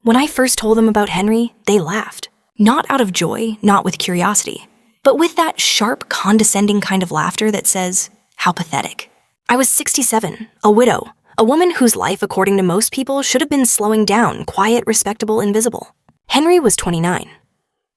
When I first told them about Henry, they laughed. Not out of joy, not with curiosity, but with that sharp, condescending kind of laughter that says, how pathetic. I was 67, a widow, a woman whose life, according to most people, should have been slowing down, quiet, respectable, invisible. Henry was 29,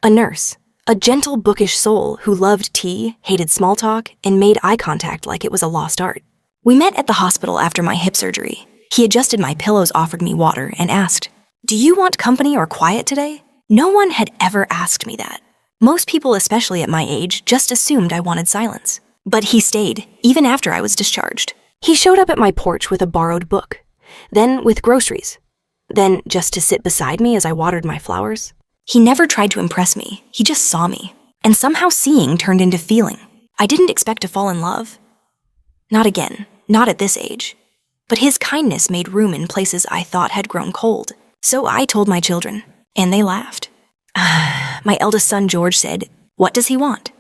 a nurse, a gentle, bookish soul who loved tea, hated small talk, and made eye contact like it was a lost art. We met at the hospital after my hip surgery. He adjusted my pillows, offered me water, and asked, "Do you want company or quiet today?" No one had ever asked me that. Most people, especially at my age, just assumed I wanted silence. But he stayed, even after I was discharged. He showed up at my porch with a borrowed book, then with groceries, then just to sit beside me as I watered my flowers. He never tried to impress me, he just saw me. And somehow seeing turned into feeling. I didn't expect to fall in love. Not again, not at this age. But his kindness made room in places I thought had grown cold. So I told my children, and they laughed. My eldest son, George, said, "What does he want?"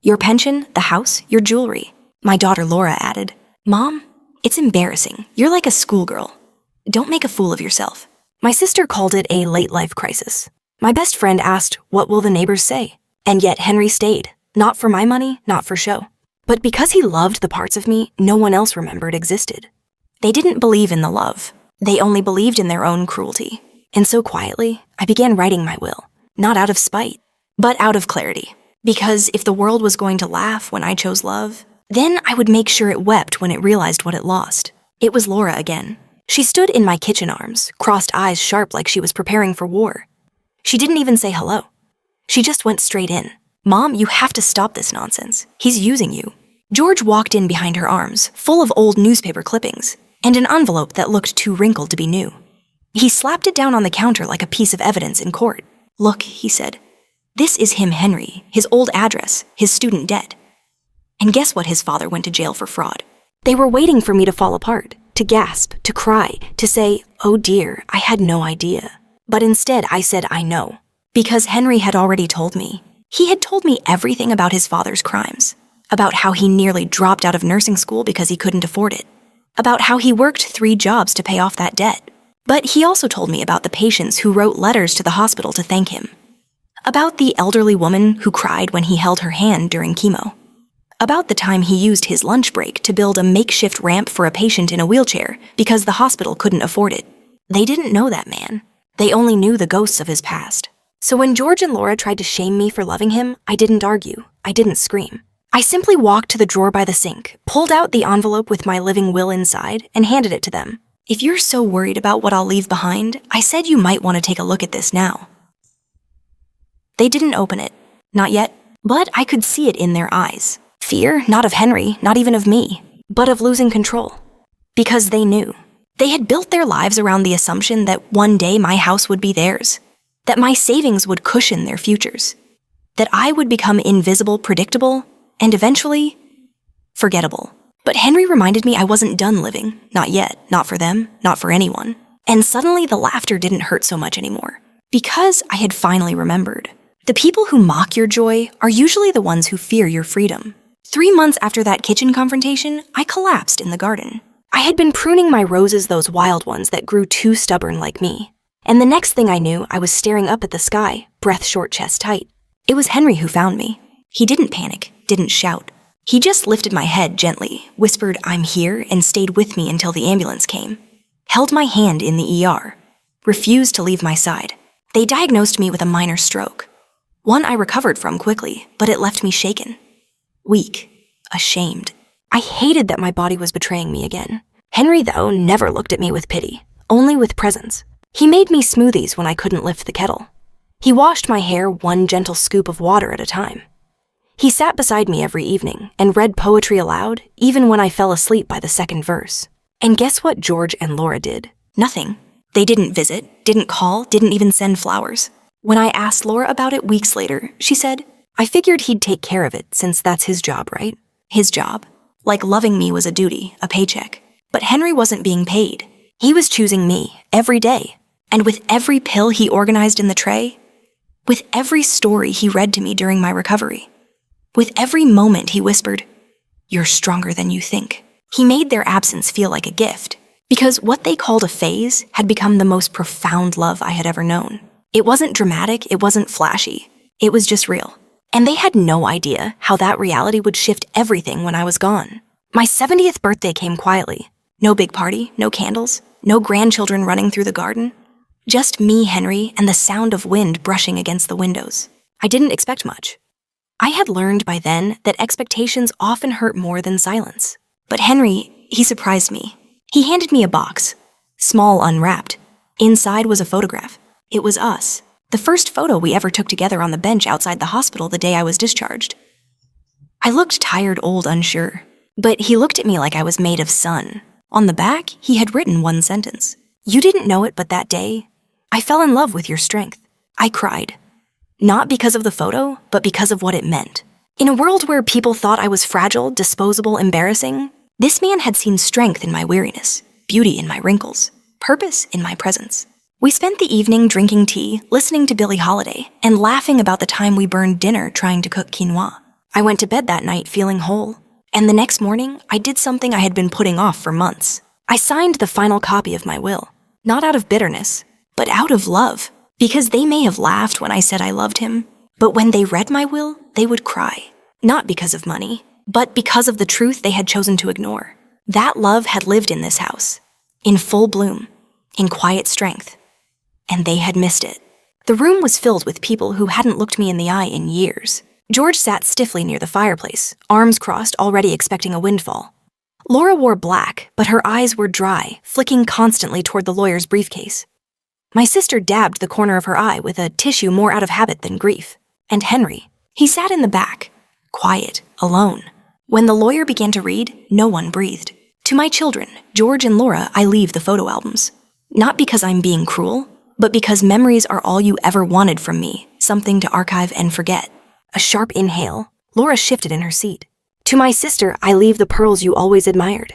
"Your pension, the house, your jewelry." My daughter, Laura, added, "Mom, it's embarrassing. You're like a schoolgirl. Don't make a fool of yourself." My sister called it a late-life crisis. My best friend asked, "What will the neighbors say?" And yet Henry stayed, not for my money, not for show. But because he loved the parts of me no one else remembered existed. They didn't believe in the love. They only believed in their own cruelty. And so quietly, I began writing my will, not out of spite, but out of clarity. Because if the world was going to laugh when I chose love, then I would make sure it wept when it realized what it lost. It was Laura again. She stood in my kitchen arms, crossed eyes sharp like she was preparing for war. She didn't even say hello. She just went straight in. "Mom, you have to stop this nonsense. He's using you." George walked in behind her arms, full of old newspaper clippings, and an envelope that looked too wrinkled to be new. He slapped it down on the counter like a piece of evidence in court. "Look," he said, "this is him, Henry, his old address, his student debt." And guess what? His father went to jail for fraud. They were waiting for me to fall apart, to gasp, to cry, to say, "Oh dear, I had no idea." But instead I said, "I know." Because Henry had already told me. He had told me everything about his father's crimes, about how he nearly dropped out of nursing school because he couldn't afford it, about how he worked 3 jobs to pay off that debt. But he also told me about the patients who wrote letters to the hospital to thank him, about the elderly woman who cried when he held her hand during chemo, about the time he used his lunch break to build a makeshift ramp for a patient in a wheelchair because the hospital couldn't afford it. They didn't know that man. They only knew the ghosts of his past. So when George and Laura tried to shame me for loving him, I didn't argue. I didn't scream. I simply walked to the drawer by the sink, pulled out the envelope with my living will inside, and handed it to them. "If you're so worried about what I'll leave behind, I said you might want to take a look at this now." They didn't open it. Not yet. But I could see it in their eyes. Fear, not of Henry, not even of me, but of losing control. Because they knew. They had built their lives around the assumption that one day my house would be theirs, that my savings would cushion their futures, that I would become invisible, predictable, and eventually, forgettable. But Henry reminded me I wasn't done living. Not yet. Not for them. Not for anyone. And suddenly the laughter didn't hurt so much anymore. Because I had finally remembered. The people who mock your joy are usually the ones who fear your freedom. 3 months after that kitchen confrontation, I collapsed in the garden. I had been pruning my roses, those wild ones that grew too stubborn like me. And the next thing I knew, I was staring up at the sky, breath short, chest tight. It was Henry who found me. He didn't panic, didn't shout. He just lifted my head gently, whispered, "I'm here," and stayed with me until the ambulance came. Held my hand in the ER. Refused to leave my side. They diagnosed me with a minor stroke. One I recovered from quickly, but it left me shaken. Weak. Ashamed. I hated that my body was betraying me again. Henry, though, never looked at me with pity, only with presence. He made me smoothies when I couldn't lift the kettle. He washed my hair one gentle scoop of water at a time. He sat beside me every evening and read poetry aloud, even when I fell asleep by the second verse. And guess what George and Laura did? Nothing. They didn't visit, didn't call, didn't even send flowers. When I asked Laura about it weeks later, she said, "I figured he'd take care of it since that's his job, right? His job. Like loving me was a duty, a paycheck. But Henry wasn't being paid. He was choosing me every day. And with every pill he organized in the tray, with every story he read to me during my recovery, with every moment he whispered, 'You're stronger than you think,' he made their absence feel like a gift. Because what they called a phase had become the most profound love I had ever known. It wasn't dramatic, it wasn't flashy. It was just real. And they had no idea how that reality would shift everything when I was gone. My 70th birthday came quietly. No big party, no candles, no grandchildren running through the garden. Just me, Henry, and the sound of wind brushing against the windows. I didn't expect much. I had learned by then that expectations often hurt more than silence. But Henry, he surprised me. He handed me a box, small, unwrapped. Inside was a photograph. It was us. The first photo we ever took together on the bench outside the hospital the day I was discharged. I looked tired, old, unsure. But he looked at me like I was made of sun. On the back, he had written one sentence. You didn't know it, but that day, I fell in love with your strength. I cried. Not because of the photo, but because of what it meant. In a world where people thought I was fragile, disposable, embarrassing, this man had seen strength in my weariness, beauty in my wrinkles, purpose in my presence. We spent the evening drinking tea, listening to Billie Holiday, and laughing about the time we burned dinner trying to cook quinoa. I went to bed that night feeling whole, and the next morning, I did something I had been putting off for months. I signed the final copy of my will, not out of bitterness, but out of love, because they may have laughed when I said I loved him, but when they read my will, they would cry, not because of money, but because of the truth they had chosen to ignore. That love had lived in this house, in full bloom, in quiet strength. And they had missed it. The room was filled with people who hadn't looked me in the eye in years. George sat stiffly near the fireplace, arms crossed, already expecting a windfall. Laura wore black, but her eyes were dry, flicking constantly toward the lawyer's briefcase. My sister dabbed the corner of her eye with a tissue more out of habit than grief. And Henry, he sat in the back, quiet, alone. When the lawyer began to read, no one breathed. To my children, George and Laura, I leave the photo albums. Not because I'm being cruel, but because memories are all you ever wanted from me, something to archive and forget. A sharp inhale, Laura shifted in her seat. To my sister, I leave the pearls you always admired.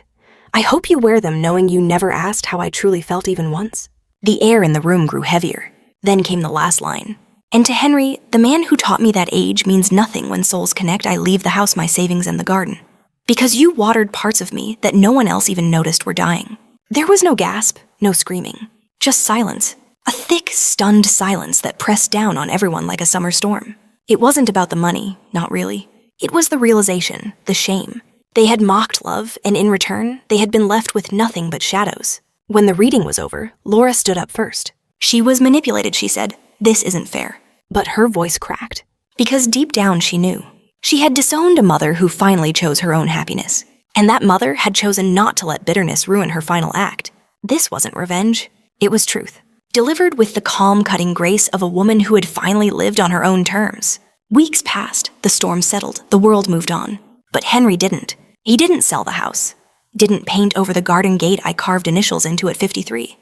I hope you wear them knowing you never asked how I truly felt even once. The air in the room grew heavier. Then came the last line. And to Henry, the man who taught me that age means nothing when souls connect, I leave the house, my savings, and the garden. Because you watered parts of me that no one else even noticed were dying. There was no gasp, no screaming, just silence. A thick, stunned silence that pressed down on everyone like a summer storm. It wasn't about the money, not really. It was the realization, the shame. They had mocked love, and in return, they had been left with nothing but shadows. When the reading was over, Laura stood up first. She was manipulated, she said. This isn't fair. But her voice cracked. Because deep down she knew. She had disowned a mother who finally chose her own happiness. And that mother had chosen not to let bitterness ruin her final act. This wasn't revenge. It was truth. Delivered with the calm, cutting grace of a woman who had finally lived on her own terms. Weeks passed, the storm settled, the world moved on. But Henry didn't. He didn't sell the house. Didn't paint over the garden gate I carved initials into at 53.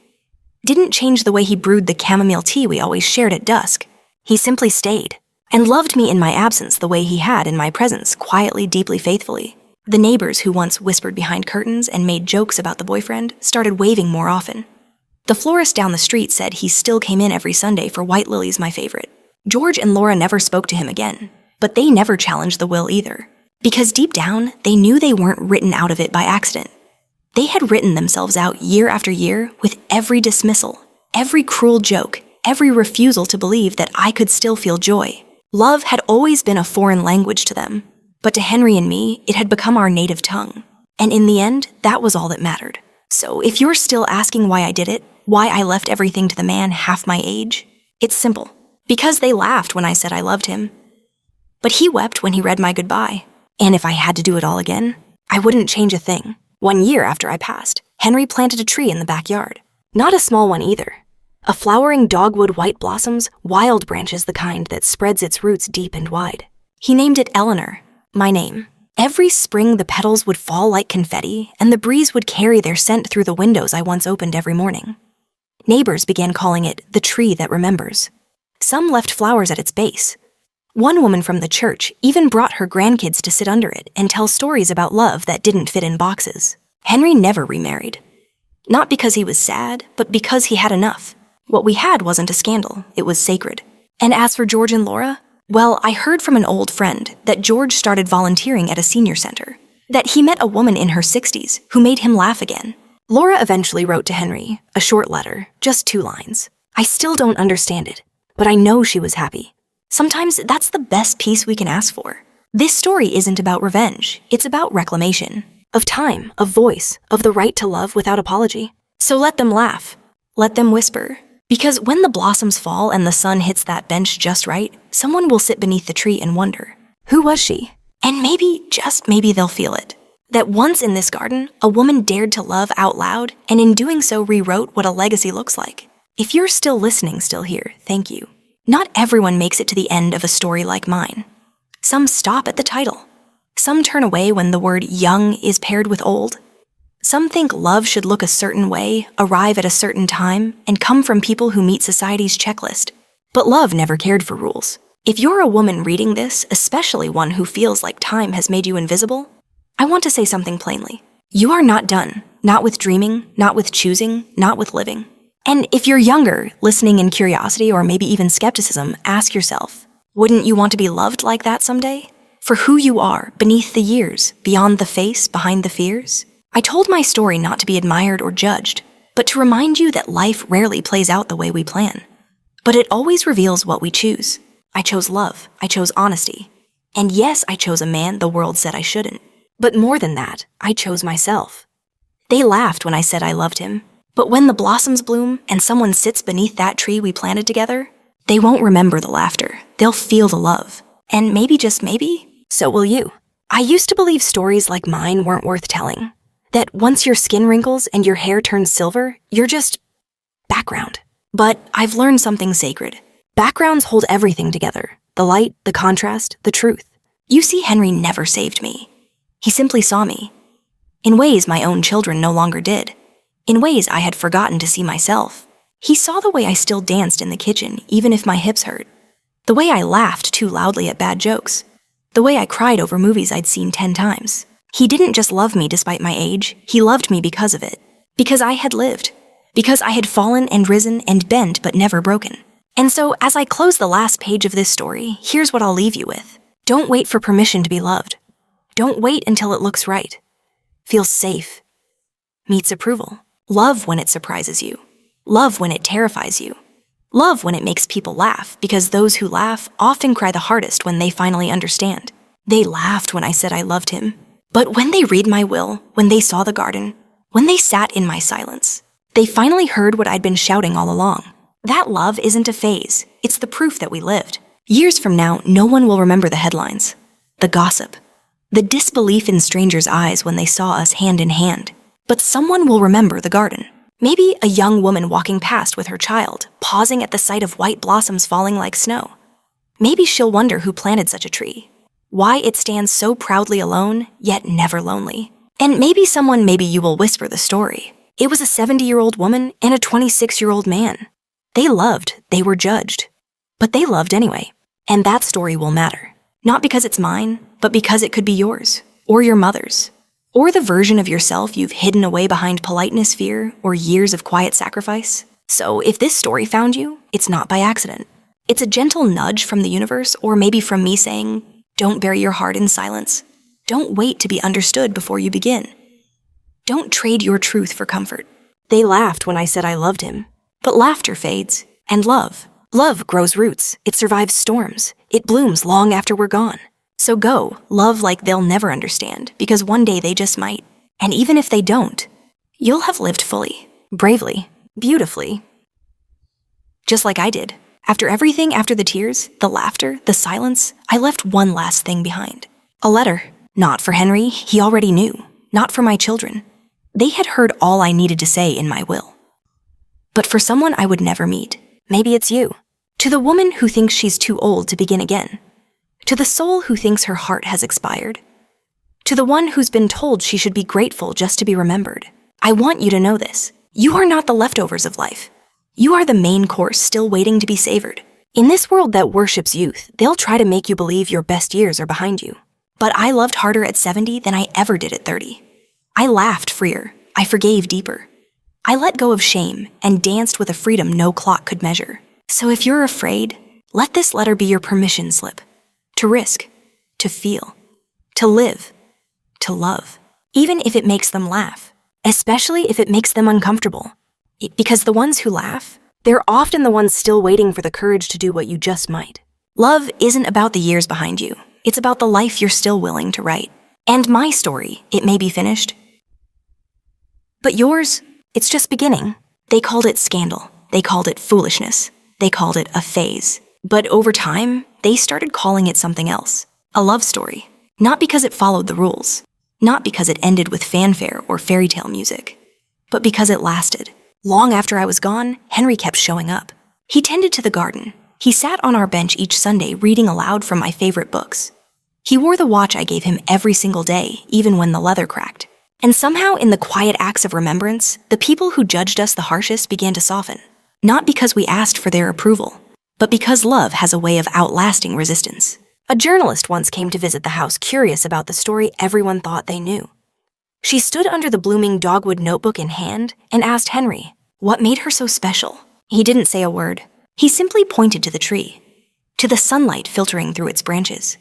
Didn't change the way he brewed the chamomile tea we always shared at dusk. He simply stayed, and loved me in my absence the way he had in my presence, quietly, deeply, faithfully. The neighbors who once whispered behind curtains and made jokes about the boyfriend started waving more often. The florist down the street said he still came in every Sunday for white lilies, my favorite. George and Laura never spoke to him again, but they never challenged the will either. Because deep down, they knew they weren't written out of it by accident. They had written themselves out year after year with every dismissal, every cruel joke, every refusal to believe that I could still feel joy. Love had always been a foreign language to them, but to Henry and me, it had become our native tongue. And in the end, that was all that mattered. So if you're still asking why I did it, why I left everything to the man half my age, it's simple. Because they laughed when I said I loved him. But he wept when he read my goodbye. And if I had to do it all again, I wouldn't change a thing. 1 year after I passed, Henry planted a tree in the backyard. Not a small one either. A flowering dogwood, white blossoms, wild branches, the kind that spreads its roots deep and wide. He named it Eleanor, my name. Every spring the petals would fall like confetti, and the breeze would carry their scent through the windows I once opened every morning. Neighbors began calling it the tree that remembers. Some left flowers at its base. One woman from the church even brought her grandkids to sit under it and tell stories about love that didn't fit in boxes. Henry never remarried. Not because he was sad, but because he had enough. What we had wasn't a scandal, it was sacred. And as for George and Laura, well, I heard from an old friend that George started volunteering at a senior center. That he met a woman in her 60s who made him laugh again. Laura eventually wrote to Henry, a short letter, just 2 lines. I still don't understand it, but I know she was happy. Sometimes that's the best peace we can ask for. This story isn't about revenge, it's about reclamation. Of time, of voice, of the right to love without apology. So let them laugh. Let them whisper. Because when the blossoms fall and the sun hits that bench just right, someone will sit beneath the tree and wonder, who was she? And maybe, just maybe they'll feel it. That once in this garden, a woman dared to love out loud, and in doing so rewrote what a legacy looks like. If you're still listening, still here, thank you. Not everyone makes it to the end of a story like mine. Some stop at the title. Some turn away when the word young is paired with old. Some think love should look a certain way, arrive at a certain time, and come from people who meet society's checklist. But love never cared for rules. If you're a woman reading this, especially one who feels like time has made you invisible, I want to say something plainly. You are not done. Not with dreaming, not with choosing, not with living. And if you're younger, listening in curiosity or maybe even skepticism, ask yourself, wouldn't you want to be loved like that someday? For who you are, beneath the years, beyond the face, behind the fears? I told my story not to be admired or judged, but to remind you that life rarely plays out the way we plan. But it always reveals what we choose. I chose love. I chose honesty. And yes, I chose a man the world said I shouldn't. But more than that, I chose myself. They laughed when I said I loved him. But when the blossoms bloom and someone sits beneath that tree we planted together, they won't remember the laughter. They'll feel the love. And maybe, just maybe, so will you. I used to believe stories like mine weren't worth telling. That once your skin wrinkles and your hair turns silver, you're just background. But I've learned something sacred. Backgrounds hold everything together. The light, the contrast, the truth. You see, Henry never saved me. He simply saw me. In ways my own children no longer did. In ways I had forgotten to see myself. He saw the way I still danced in the kitchen, even if my hips hurt. The way I laughed too loudly at bad jokes. The way I cried over movies I'd seen 10 times. He didn't just love me despite my age, he loved me because of it. Because I had lived. Because I had fallen and risen and bent but never broken. And so, as I close the last page of this story, here's what I'll leave you with. Don't wait for permission to be loved. Don't wait until it looks right. Feels safe. Meets approval. Love when it surprises you. Love when it terrifies you. Love when it makes people laugh, because those who laugh often cry the hardest when they finally understand. They laughed when I said I loved him. But when they read my will, when they saw the garden, when they sat in my silence, they finally heard what I'd been shouting all along. That love isn't a phase. It's the proof that we lived. Years from now, no one will remember the headlines, the gossip, the disbelief in strangers' eyes when they saw us hand in hand. But someone will remember the garden. Maybe a young woman walking past with her child, pausing at the sight of white blossoms falling like snow. Maybe she'll wonder who planted such a tree, why it stands so proudly alone, yet never lonely. And maybe you will whisper the story. It was a 70-year-old woman and a 26-year-old man. They loved, they were judged. But they loved anyway. And that story will matter. Not because it's mine, but because it could be yours, or your mother's. Or the version of yourself you've hidden away behind politeness, fear, or years of quiet sacrifice. So if this story found you, it's not by accident. It's a gentle nudge from the universe, or maybe from me saying, don't bury your heart in silence. Don't wait to be understood before you begin. Don't trade your truth for comfort. They laughed when I said I loved him. But laughter fades, and love grows roots. It survives storms. It blooms long after we're gone. So go, love like they'll never understand, because one day they just might. And even if they don't, you'll have lived fully, bravely, beautifully. Just like I did. After everything, after the tears, the laughter, the silence, I left one last thing behind. A letter. Not for Henry, he already knew. Not for my children. They had heard all I needed to say in my will. But for someone I would never meet. Maybe it's you. To the woman who thinks she's too old to begin again. To the soul who thinks her heart has expired. To the one who's been told she should be grateful just to be remembered. I want you to know this. You are not the leftovers of life. You are the main course still waiting to be savored. In this world that worships youth, they'll try to make you believe your best years are behind you. But I loved harder at 70 than I ever did at 30. I laughed freer. I forgave deeper. I let go of shame and danced with a freedom no clock could measure. So if you're afraid, let this letter be your permission slip. To risk, to feel, to live, to love. Even if it makes them laugh, especially if it makes them uncomfortable. Because the ones who laugh, they're often the ones still waiting for the courage to do what you just might. Love isn't about the years behind you. It's about the life you're still willing to write. And my story, it may be finished, but yours, it's just beginning. They called it scandal. They called it foolishness. They called it a phase. But over time, they started calling it something else. A love story. Not because it followed the rules. Not because it ended with fanfare or fairy tale music. But because it lasted. Long after I was gone, Henry kept showing up. He tended to the garden. He sat on our bench each Sunday reading aloud from my favorite books. He wore the watch I gave him every single day, even when the leather cracked. And somehow, in the quiet acts of remembrance, the people who judged us the harshest began to soften. Not because we asked for their approval, but because love has a way of outlasting resistance. A journalist once came to visit the house curious about the story everyone thought they knew. She stood under the blooming dogwood notebook in hand and asked Henry, what made her so special? He didn't say a word. He simply pointed to the tree, to the sunlight filtering through its branches,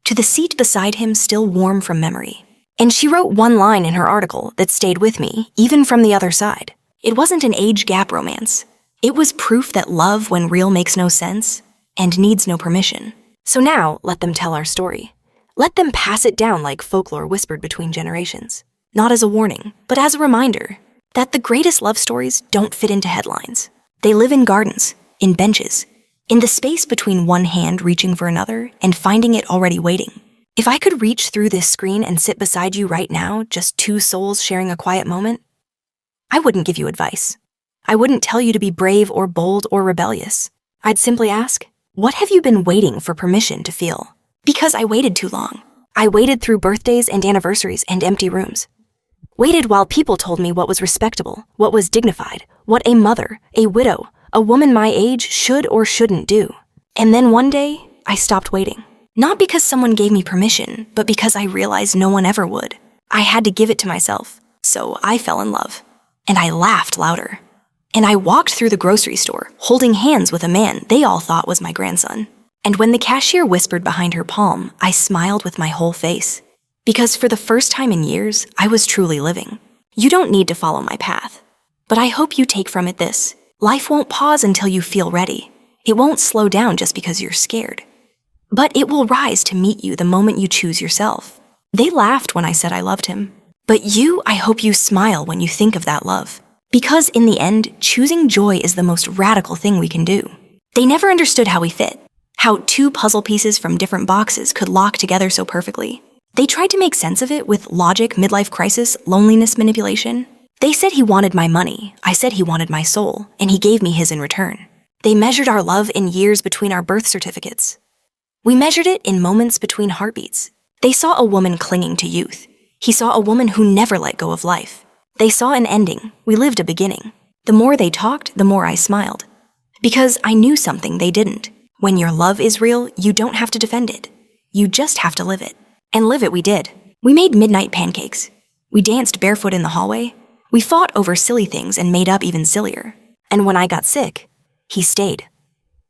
to the seat beside him still warm from memory. And she wrote one line in her article that stayed with me, even from the other side. It wasn't an age gap romance. It was proof that love, when real, makes no sense and needs no permission. So now, let them tell our story. Let them pass it down like folklore whispered between generations. Not as a warning, but as a reminder that the greatest love stories don't fit into headlines. They live in gardens, in benches, in the space between one hand reaching for another and finding it already waiting. If I could reach through this screen and sit beside you right now, just two souls sharing a quiet moment, I wouldn't give you advice. I wouldn't tell you to be brave or bold or rebellious. I'd simply ask, what have you been waiting for permission to feel? Because I waited too long. I waited through birthdays and anniversaries and empty rooms. Waited while people told me what was respectable, what was dignified, what a mother, a widow, a woman my age should or shouldn't do. And then one day, I stopped waiting. Not because someone gave me permission, but because I realized no one ever would. I had to give it to myself. So I fell in love. And I laughed louder. And I walked through the grocery store, holding hands with a man they all thought was my grandson. And when the cashier whispered behind her palm, I smiled with my whole face. Because for the first time in years, I was truly living. You don't need to follow my path. But I hope you take from it this. Life won't pause until you feel ready. It won't slow down just because you're scared. But it will rise to meet you the moment you choose yourself. They laughed when I said I loved him. But you, I hope you smile when you think of that love. Because in the end, choosing joy is the most radical thing we can do. They never understood how we fit. How two puzzle pieces from different boxes could lock together so perfectly. They tried to make sense of it with logic, midlife crisis, loneliness manipulation. They said he wanted my money. I said he wanted my soul, and he gave me his in return. They measured our love in years between our birth certificates. We measured it in moments between heartbeats. They saw a woman clinging to youth. He saw a woman who never let go of life. They saw an ending. We lived a beginning. The more they talked, the more I smiled. Because I knew something they didn't. When your love is real, you don't have to defend it. You just have to live it. And live it we did. We made midnight pancakes. We danced barefoot in the hallway. We fought over silly things and made up even sillier. And when I got sick, he stayed.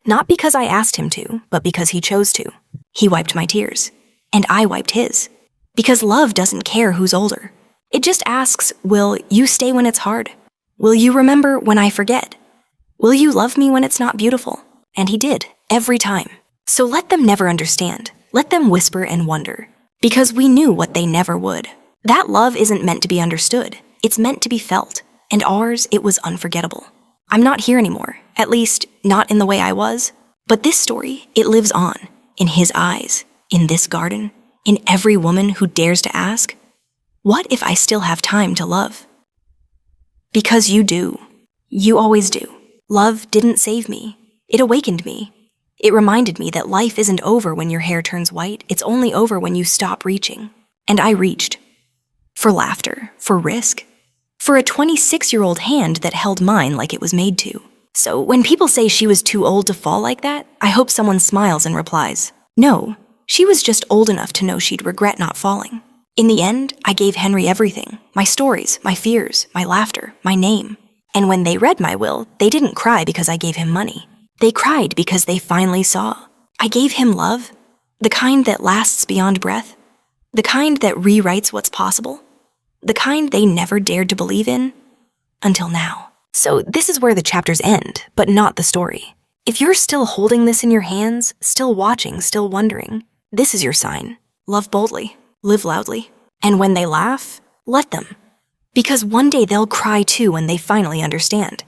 Not because I asked him to, but because he chose to. He wiped my tears. And I wiped his. Because love doesn't care who's older. It just asks, will you stay when it's hard? Will you remember when I forget? Will you love me when it's not beautiful? And he did, every time. So let them never understand. Let them whisper and wonder. Because we knew what they never would. That love isn't meant to be understood. It's meant to be felt. And ours, it was unforgettable. I'm not here anymore. At least, not in the way I was. But this story, it lives on. In his eyes. In this garden. In every woman who dares to ask, what if I still have time to love? Because you do. You always do. Love didn't save me. It awakened me. It reminded me that life isn't over when your hair turns white. It's only over when you stop reaching. And I reached. For laughter. For risk. For a 26-year-old hand that held mine like it was made to. So when people say she was too old to fall like that, I hope someone smiles and replies, no, she was just old enough to know she'd regret not falling. In the end, I gave Henry everything. My stories, my fears, my laughter, my name. And when they read my will, they didn't cry because I gave him money. They cried because they finally saw. I gave him love. The kind that lasts beyond breath. The kind that rewrites what's possible. the kind they never dared to believe in until now. So this is where the chapters end, but not the story. If you're still holding this in your hands, still watching, still wondering, this is your sign. Love boldly, live loudly, and when they laugh, let them. Because one day they'll cry too when they finally understand.